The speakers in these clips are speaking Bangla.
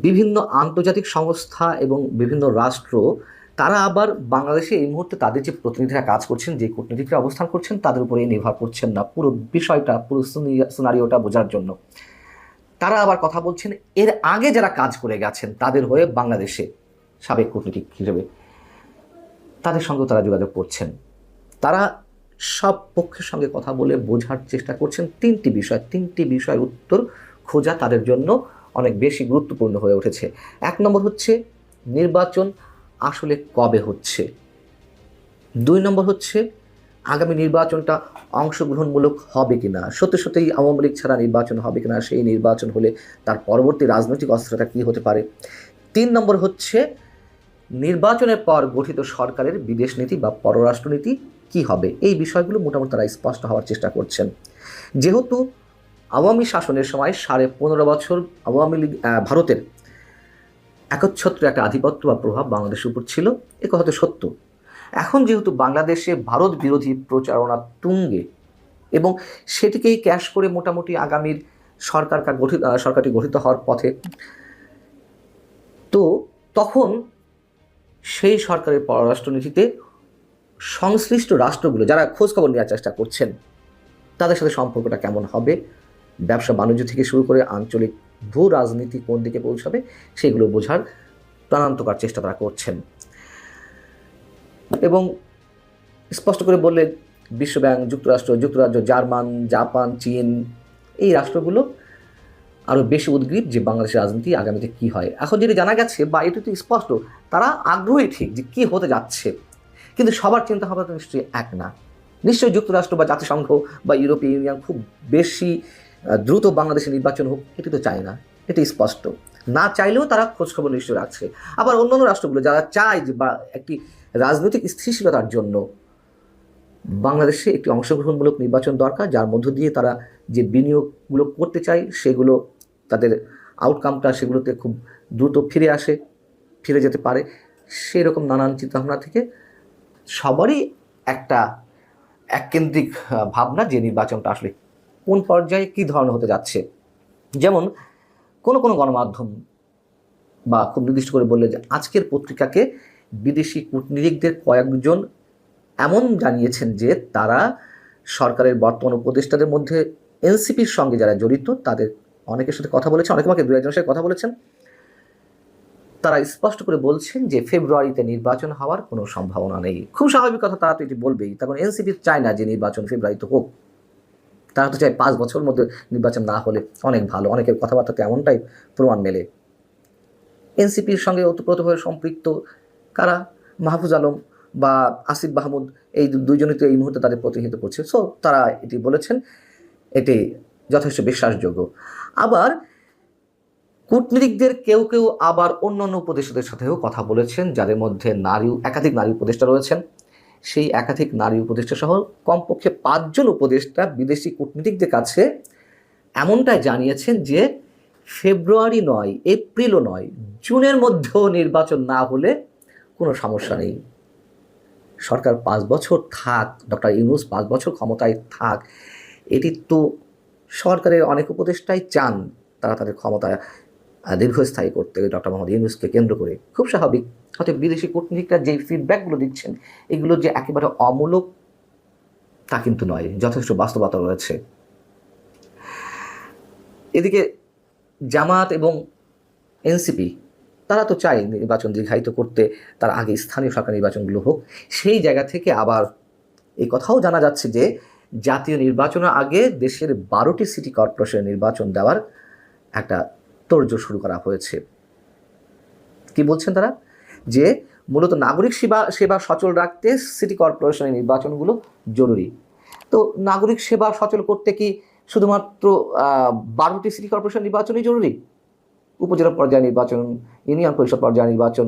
বিভিন্ন আন্তর্জাতিক সংস্থা এবং বিভিন্ন রাষ্ট্র তারা আবার বাংলাদেশে এই মুহূর্তে তাদের যে প্রতিনিধিরা কাজ করছেন, যে কূটনীতিকরা অবস্থান করছেন, তাদের উপরেই নির্ভর করছেন না পুরো বিষয়টা, পুরো সিনারিওটা বোঝার জন্য। তারা আবার কথা বলছেন এর আগে যারা কাজ করে গেছেন তাদের হয়ে বাংলাদেশে সাবেক কূটনীতিক হিসেবে, তাদের সঙ্গেও তারা যোগাযোগ করছেন। তারা সব পক্ষের সঙ্গে কথা বলে বোঝার চেষ্টা করছেন তিনটি বিষয়ের উত্তর খোঁজা তাদের জন্য অনেক বেশি গুরুত্বপূর্ণ হয়ে উঠেছে। এক নম্বর হচ্ছে নির্বাচন আসলে কবে হচ্ছে। 2 নম্বর হচ্ছে আগামী নির্বাচনটা অংশগ্রহণমূলক হবে কিনা, সত্যি সত্যিই আওয়ামী লীগ ছাড়া নির্বাচন হবে কিনা, সেই নির্বাচন হলে তার পরবর্তী রাজনৈতিক অস্ত্রটা কী হতে পারে। 3 নম্বর হচ্ছে নির্বাচনের পর গঠিত সরকারের বিদেশ নীতি বা পররাষ্ট্রনীতি কি হবে। এই বিষয়গুলো মোটামুটি তারা স্পষ্ট হওয়ার চেষ্টা করছেন। যেহেতু আওয়ামী শাসনের সময় 15.5 বছর আওয়ামী লীগ ভারতের একচ্ছত্র একটা আধিপত্য বা প্রভাব বাংলাদেশের উপর ছিল, এ কথা তো সত্য। এখন যেহেতু বাংলাদেশে ভারত বিরোধী প্রচারণা তুঙ্গে এবং সেটিকেই ক্যাশ করে মোটামুটি আগামীর সরকারটি গঠিত হওয়ার পথে, তো তখন সেই সরকারের পররাষ্ট্রনীতিতে সংশ্লিষ্ট রাষ্ট্রগুলো যারা খোঁজখবর নেওয়ার চেষ্টা করছেন তাদের সাথে সম্পর্কটা কেমন হবে, ব্যবসা বাণিজ্য থেকে শুরু করে আঞ্চলিক ভূ রাজনীতি কোন দিকে পৌঁছাবে, সেগুলো বোঝার প্রাণান্তকর চেষ্টা তারা করছেন। এবং স্পষ্ট করে বললে বিশ্বব্যাংক, যুক্তরাজ্য, জার্মান, জাপান, চীন, এই রাষ্ট্রগুলো আরও বেশি উদ্গ্রীব যে বাংলাদেশের রাজনীতি আগামীতে কী হয়। এখন যেটা জানা গেছে বা এটি তো স্পষ্ট, তারা আগ্রহী ঠিক যে কী হতে যাচ্ছে, কিন্তু সবার চিন্তা ভাবনা তো নিশ্চয়ই এক না। নিশ্চয়ই যুক্তরাষ্ট্র বা জাতিসংঘ বা ইউরোপীয় ইউনিয়ন খুব বেশি দ্রুত বাংলাদেশে নির্বাচন হোক এটি তো চায় না, এটি স্পষ্ট। না চাইলেও তারা খোঁজখবর নিশ্চয়ই রাখছে। আবার অন্যান্য রাষ্ট্রগুলো যারা চায় যে বা একটি রাজনৈতিক স্থিতিশীলতার জন্য বাংলাদেশে একটি অংশগ্রহণমূলক নির্বাচন দরকার, যার মধ্য দিয়ে তারা যে বিনিয়োগগুলো করতে চায় সেগুলো তাদের আউটকামটা সেগুলোতে খুব দ্রুত ফিরে যেতে পারে, সেরকম নানান চিন্তাভাবনা থেকে সবারই একটা এককেন্দ্রিক ভাবনা যে নির্বাচনটা আসলে কোন পর্যায়ে কী ধরনের হতে যাচ্ছে। যেমন কোনো গণমাধ্যম বা খুব নির্দিষ্ট করে বললে যে আজকের পত্রিকাকে বিদেশি কূটনীতিকদের কয়েকজন এমন জানিয়েছেন যে তারা সরকারের বর্তমান উপদেষ্টাদের মধ্যে এনসিপির সঙ্গে যারা জড়িত তাদের অনেকের সাথে কথা বলেছেন, অনেকে আমাকে 2-1 জনের সাথে কথা বলেছেন। তারা স্পষ্ট করে বলছেন যে ফেব্রুয়ারিতে নির্বাচন হওয়ার কোনো সম্ভাবনা নেই। খুব স্বাভাবিক কথা, তারা তো এটি বলবেই। তখন এনসিপি চায় না যে নির্বাচন ফেব্রুয়ারিতে হোক, তারা তো চায় 5 বছরের মধ্যে নির্বাচন না হলে অনেক ভালো। অনেকের কথাবার্তাতে এমনটাই প্রমাণ মেলে। এনসিপির সঙ্গে ওতপ্রোতভাবে সম্পৃক্ত কারা? মাহফুজ আলম বা আসিফ মাহমুদ, এই দুইজনই তো এই মুহূর্তে তাদের প্রতিনিধিত্ব করছে। সো তারা এটি বলেছেন, এটি যথেষ্ট বিশ্বাসযোগ্য। আবার কূটনীতিকদের কেউ আবার অন্যান্য উপদেষ্টাদের সাথেও কথা বলেছেন, যাদের মধ্যে একাধিক নারী উপদেষ্টা রয়েছেন। সেই একাধিক নারী উপদেষ্টা সহ কমপক্ষে 5 জন উপদেষ্টা বিদেশি কূটনীতিকদের কাছে এমনটাই জানিয়েছেন যে ফেব্রুয়ারি নয়, এপ্রিলও নয়, জুনের মধ্যেও নির্বাচন না হলে কোনো সমস্যা নেই। সরকার 5 বছর থাক, ডক্টর ইউনূস 5 বছর ক্ষমতায় থাক, এটি তো সরকারের অনেক উপদেষ্টাই চান তারা তাদের ক্ষমতা দীর্ঘস্থায়ী করতে ডক্টর মোহাম্মদ ইউনূসকে কেন্দ্র করে। খুব স্বাভাবিক। হয়তো বিদেশি কূটনীতিকরা যে ফিডব্যাকগুলো দিচ্ছেন এগুলো যে একেবারে অমূলক তা কিন্তু নয়, যথেষ্ট বাস্তবতা রয়েছে। এদিকে জামাত এবং এনসিপি তারা তো চায় নির্বাচন দীর্ঘায়িত করতে, তার আগে স্থানীয় সরকার নির্বাচনগুলো হোক। সেই জায়গা থেকে আবার এই কথাও জানা যাচ্ছে যে জাতীয় নির্বাচনের আগে দেশের 12টি সিটি কর্পোরেশনের নির্বাচন দেওয়ার একটা তোড়জোড় শুরু করা হয়েছে। কি বলছেন তারা? যে মূলত নাগরিক সেবা সচল রাখতে সিটি কর্পোরেশনের নির্বাচনগুলো জরুরি। তো নাগরিক সেবা সচল করতে কি শুধুমাত্র 12টি সিটি কর্পোরেশন নির্বাচনই জরুরি? উপজেলা পর্যায়ে নির্বাচন, ইউনিয়ন পরিষদ পর্যায়ে নির্বাচন,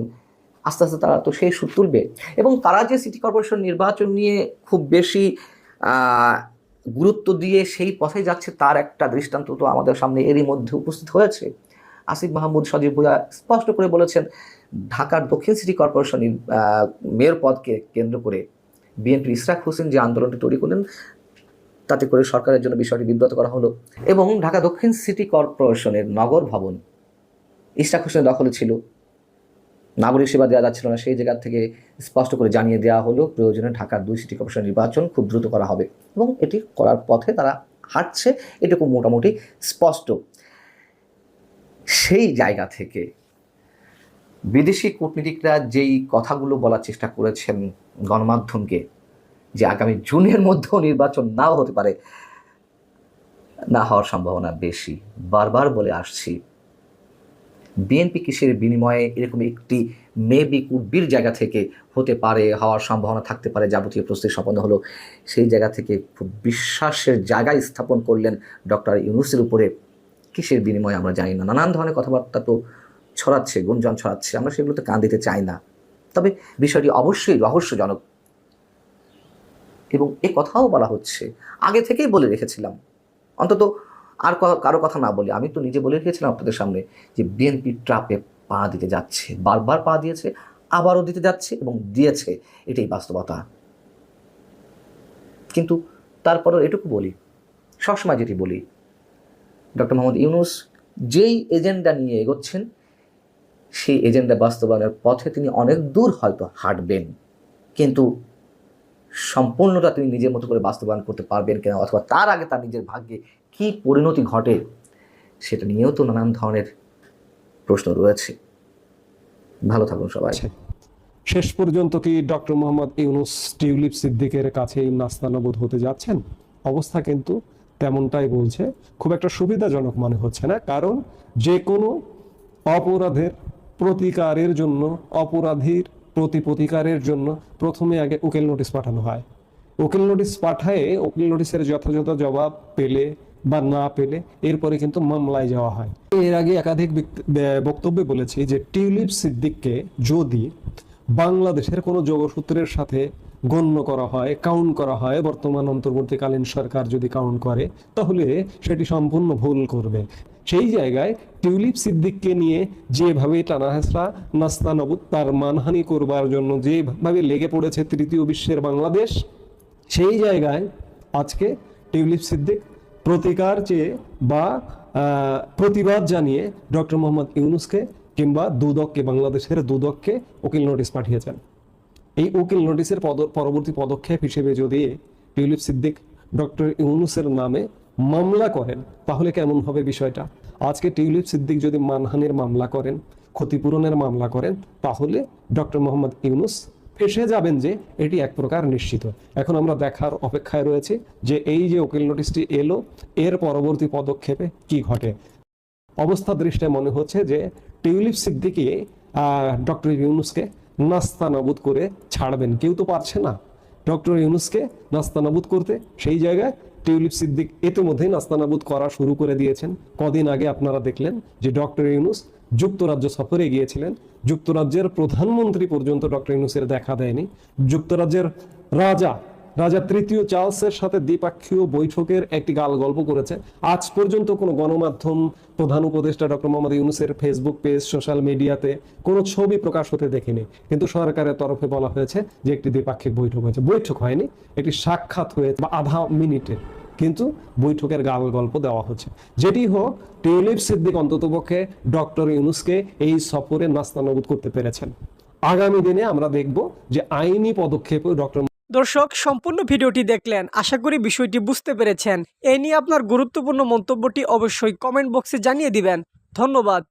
আস্তে আস্তে তারা তো সেই সুর তুলবে। এবং তারা যে সিটি কর্পোরেশন নির্বাচন নিয়ে খুব বেশি গুরুত্ব দিয়ে সেই পথে যাচ্ছে তার একটা দৃষ্টান্ত তো আমাদের সামনে এরই মধ্যে উপস্থিত হয়েছে। আসিফ মাহমুদ সজীব ভুঁইয়া স্পষ্ট করে বলেছেন ঢাকার দক্ষিণ সিটি কর্পোরেশন মেয়র পদকে কেন্দ্র করে বিএনপির ইশরাক হোসেন যে আন্দোলনটি তৈরি করলেন তাতে করে সরকারের জন্য বিষয়টি বিব্রত করা হলো। এবং ঢাকা দক্ষিণ সিটি কর্পোরেশনের নগর ভবন ইশরাক হোসেনের দখলে ছিল, নাগরিক সেবা দেওয়া যাচ্ছিল না, সেই জায়গা থেকে স্পষ্ট করে জানিয়ে দেওয়া হলো প্রয়োজনে ঢাকার 2 সিটি কর্পোরেশন নির্বাচন খুব দ্রুত করা হবে, এবং এটি করার পথে তারা হাঁটছে, এটুকু মোটামুটি স্পষ্ট। সেই জায়গা থেকে বিদেশি কূটনীতিকরা যেই কথাগুলো বলার চেষ্টা করেছেন গণমাধ্যমকে, যে আগামী জুনের মধ্যেও নির্বাচন নাও হতে পারে, না হওয়ার সম্ভাবনা বেশি। বারবার বলে আসছি, বিএনপি কিসের বিনিময়ে এরকম একটি মেবি কুডবির জায়গা থেকে হতে পারে, হওয়ার সম্ভাবনা থাকতে পারে, যাবতীয় প্রস্তুতি সম্পন্ন হলো, সেই জায়গা থেকে খুব বিশ্বাসের জায়গায় স্থাপন করলেন ডক্টর ইউনূসের উপরে। কিসের বিনিময়ে আমরা জানি না, নানান ধরনের কথাবার্তা তো ছড়াচ্ছে, গুঞ্জন ছড়াচ্ছে, আমরা সেগুলোতে কান দিতে চাই না। তবে বিষয়টি অবশ্যই রহস্যজনক, এবং এ কথাও বলা হচ্ছে, আগে থেকেই বলে রেখেছিলাম, অন্তত আর কারো কথা না বলি, আমি তো নিজে বলে রেখেছিলাম আপনাদের সামনে যে বিএনপি ট্রাপে পা দিতে যাচ্ছে, বারবার পা দিয়েছে, আবারও দিতে যাচ্ছে এবং দিয়েছে, এটাই বাস্তবতা। কিন্তু তারপরেও এটুকু বলি, সবসময় যেটি বলি, ডক্টর মোহাম্মদ ইউনূস যেই এজেন্ডা নিয়ে এগোচ্ছেন, সেই এজেন্ডা বাস্তবায়নের পথে তিনি অনেক দূর হয়তো হাঁটবেন, কিন্তু সম্পূর্ণটা তিনি নিজের মতো করে বাস্তবায়ন করতে পারবেন কিনা, অথবা তার আগে তার নিজের ভাগ্যে কী পরিণতি ঘটে, সেটা নিয়েও তো নানান ধরনের প্রশ্ন রয়েছে। ভালো থাকুন সবাই। শেষ পর্যন্ত কি ডক্টর মোহাম্মদ ইউনূস টিউলিপ সিদ্দিকের কাছেই নাস্তানাবুদ হতে যাচ্ছেন? অবস্থা কিন্তু তেমনটাই বলছে। খুব একটা সুবিধাজনক মনে হচ্ছে না, কারণ যে কোনো অপরাধের প্রতিকারের জন্য, অপরাধীর প্রতিকারের জন্য প্রথমে আগে উকিল নোটিশ পাঠানো হয়। উকিল নোটিশ পাঠায়, উকিল নোটিশের যথাযথ জবাব পেলে বা না পেলে এরপরে কিন্তু মামলায় যাওয়া হয়। এর আগে একাধিক বক্তব্যে বলেছি যে টিউলিপ সিদ্দিককে যদি বাংলাদেশের কোনো যোগসূত্রের সাথে গণ্য করা হয়, কাউন্ট করা হয়, বর্তমান অন্তর্বর্তীকালীন সরকার যদি কাউন্ট করে, তাহলে সেটি সম্পূর্ণ ভুল করবে। সেই জায়গায় টিউলিপ সিদ্দিককে নিয়ে যেভাবে টানাহেঁচড়া, নাস্তানাবুদ, তার মানহানি করবার জন্য যেভাবে লেগে পড়েছে তৃতীয় বিশ্বের বাংলাদেশ, সেই জায়গায় আজকে টিউলিপ সিদ্দিক প্রতিকার চেয়ে বা প্রতিবাদ জানিয়ে ডক্টর মোহাম্মদ ইউনূসকে কিংবা দুদককে, বাংলাদেশের দুদককে উকিল নোটিশ পাঠিয়েছেন। এই উকিল নোটিশের পরবর্তী পদক্ষেপ হিসেবে যদি টিউলিপ সিদ্দিক ডক্টর ইউনূসের নামে মামলা করেন, তাহলে কেমন হবে বিষয়টা? আজকে টিউলিপ সিদ্দিক যদি মানহানির মামলা করেন, ক্ষতিপূরণের মামলা করেন, তাহলে ডক্টর মোহাম্মদ ইউনূস ফেসে যাবেন, যে এটি এক প্রকার নিশ্চিত। এখন আমরা দেখার অপেক্ষায় রয়েছে যে এই যে উকিল নোটিশটি এলো, এর পরবর্তী পদক্ষেপে কি ঘটে। অবস্থা দৃষ্টিতে মনে হচ্ছে যে টিউলিপ সিদ্দিকই ডক্টর ইউনূসকে নাস্তানাবুদ করে ছাড়বেন। কেউ তো পারছে না ডক্টর ইউনূসকে নাস্তানাবুদ করতে। সেই জায়গায় টিউলিপ সিদ্দিক ইতিমধ্যেই নাস্তানাবুদ করা শুরু করে দিয়েছেন। কদিন আগে আপনারা দেখলেন যে ডক্টর ইউনূস যুক্তরাজ্য সফরে গিয়েছিলেন, যুক্তরাজ্যের প্রধানমন্ত্রী পর্যন্ত ডক্টর ইউনূসের দেখা দেয়নি। যুক্তরাজ্যের রাজা তৃতীয় চার্লসের সাথে দ্বিপাক্ষীয় বৈঠকের একটি গল্প করেছে। আজ পর্যন্ত কোনো গণমাধ্যম, প্রধান উপদেষ্টা ডক্টর মোহাম্মদ ইউনূসের ফেসবুক পেজ, সোশ্যাল মিডিয়াতে কোনো ছবি প্রকাশ হতে দেখিনি, কিন্তু সরকারের তরফে বলা হয়েছে যে একটি দ্বিপাক্ষিক বৈঠক হয়েছে। বৈঠক হয়নি, একটি সাক্ষাৎ হয়েছে বা আধা মিনিটের, কিন্তু বৈঠকের গল্প দেওয়া হচ্ছে। যেটি হোক, টিউলিপ সিদ্দিক অন্ততপক্ষে ডক্টর ইউনূসকে এই সফরে নাস্তানাবুদ করতে পেরেছেন। আগামী দিনে আমরা দেখব যে আইনি পদক্ষেপে ডক্টর। দর্শক, সম্পূর্ণ ভিডিওটি দেখলেন, আশা করি বিষয়টি বুঝতে পেরেছেন। এ নিয়ে আপনার গুরুত্বপূর্ণ মন্তব্যটি অবশ্যই কমেন্ট বক্সে জানিয়ে দিবেন। ধন্যবাদ।